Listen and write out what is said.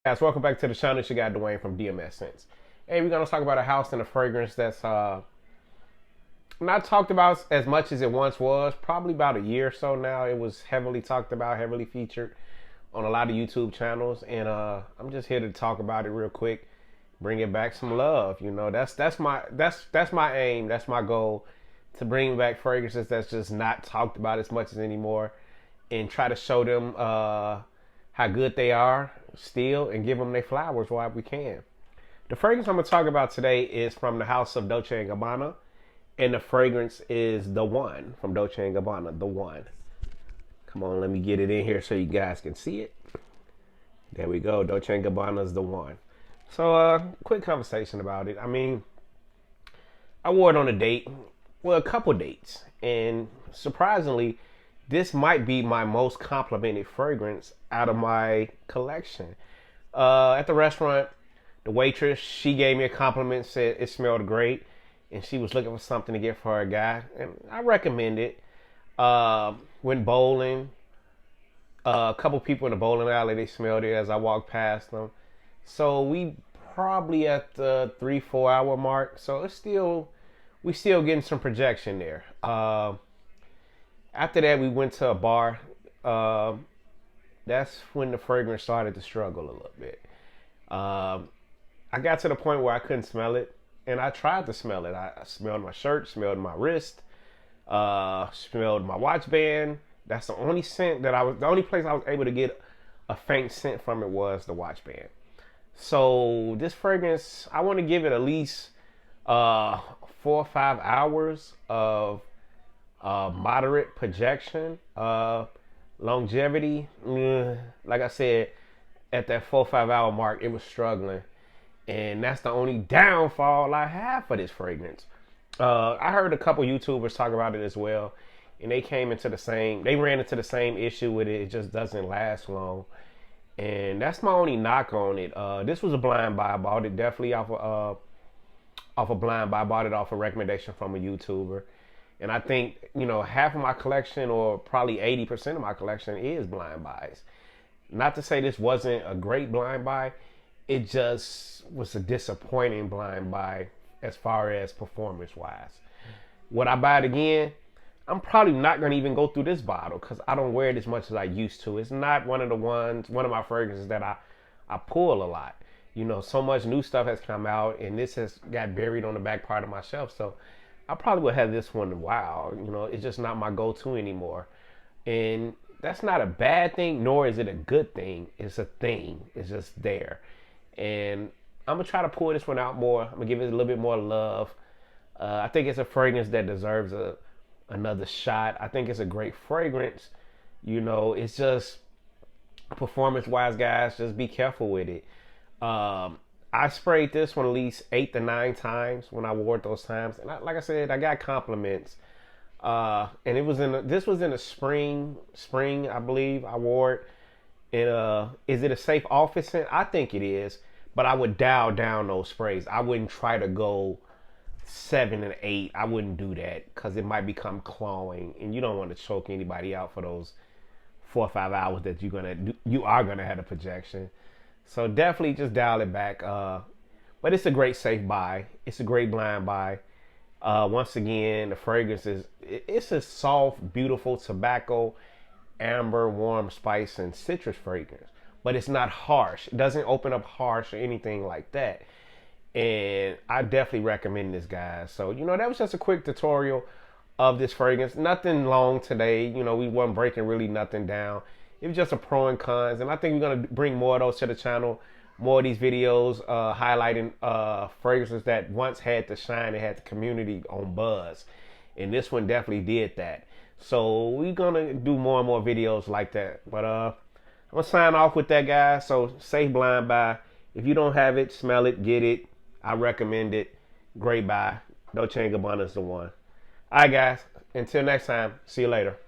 Guys, welcome back to the channel. It's your guy Dwayne from D.M.S. Hey, we're gonna talk about a house and a fragrance that's not talked about as much as it once was. Probably about a year or so now. It was heavily talked about, heavily featured on a lot of YouTube channels, and I'm just here to talk about it real quick, bring it back some love. You know, that's my aim. That's my goal, to bring back fragrances that's just not talked about as much as anymore, and try to show them how good they are still, and give them their flowers while we can. The fragrance I'm going to talk about today is from the house of Dolce & Gabbana, and the fragrance is The One from Dolce & Gabbana, The One. Come on, let me get it in here so you guys can see it. There we go, Dolce & Gabbana's The One. So, quick conversation about it. I mean, I wore it on a date, well, a couple dates, and surprisingly, this might be my most complimented fragrance out of my collection. At the restaurant, the waitress, she gave me a compliment, said it smelled great, and she was looking for something to get for her guy, and I recommend it. Went bowling. A couple people in the bowling alley, they smelled it as I walked past them. So we probably at the 3-4 hour mark. So we still getting some projection there. After that, we went to a bar. That's when the fragrance started to struggle a little bit. I got to the point where I couldn't smell it, and I tried to smell it. I smelled my shirt, smelled my wrist, smelled my watch band. That's the only scent the only place I was able to get a faint scent from it was the watch band. So this fragrance, I want to give it at least 4 or 5 hours of moderate projection, longevity. Like I said, at that 4 or 5 hour mark, it was struggling, and that's the only downfall I have for this fragrance. I heard a couple YouTubers talk about it as well, and they ran into the same issue with it. It just doesn't last long, and that's my only knock on it. This was a blind buy. I bought it definitely off a blind buy. I bought it off a recommendation from a YouTuber. And I think, half of my collection, or probably 80% of my collection, is blind buys. Not to say this wasn't a great blind buy. It just was a disappointing blind buy as far as performance wise. Would I buy it again? I'm probably not going to even go through this bottle because I don't wear it as much as I used to. It's not one of my fragrances that I pull a lot. So much new stuff has come out, and this has got buried on the back part of my shelf. So I probably would have this one in a while. It's just not my go-to anymore. And that's not a bad thing, nor is it a good thing. It's a thing. It's just there. And I'm going to try to pull this one out more. I'm going to give it a little bit more love. I think it's a fragrance that deserves another shot. I think it's a great fragrance. It's just performance-wise, guys, just be careful with it. I sprayed this one at least 8 to 9 times when I wore it those times, and like I said, I got compliments. And this was in the spring, I believe. I wore it. And is it a safe office scent? I think it is, but I would dial down those sprays. I wouldn't try to go 7 and 8. I wouldn't do that because it might become cloying, and you don't want to choke anybody out for those 4 or 5 hours that you are gonna have a projection. So definitely just dial it back. But it's a great safe buy. It's a great blind buy. Once again, the fragrance it's a soft, beautiful tobacco, amber, warm spice, and citrus fragrance. But it's not harsh. It doesn't open up harsh or anything like that. And I definitely recommend this, guys. So, that was just a quick tutorial of this fragrance. Nothing long today. We weren't breaking really nothing down. It was just a pro and cons, and I think we're gonna bring more of those to the channel. More of these videos highlighting fragrances that once had the shine and had the community on buzz, and this one definitely did that. So we're gonna do more and more videos like that. But I'm gonna sign off with that, guys. So safe blind buy. If you don't have it, smell it, get it. I recommend it. Great buy. Dolce & Gabbana's The One. All right, guys. Until next time. See you later.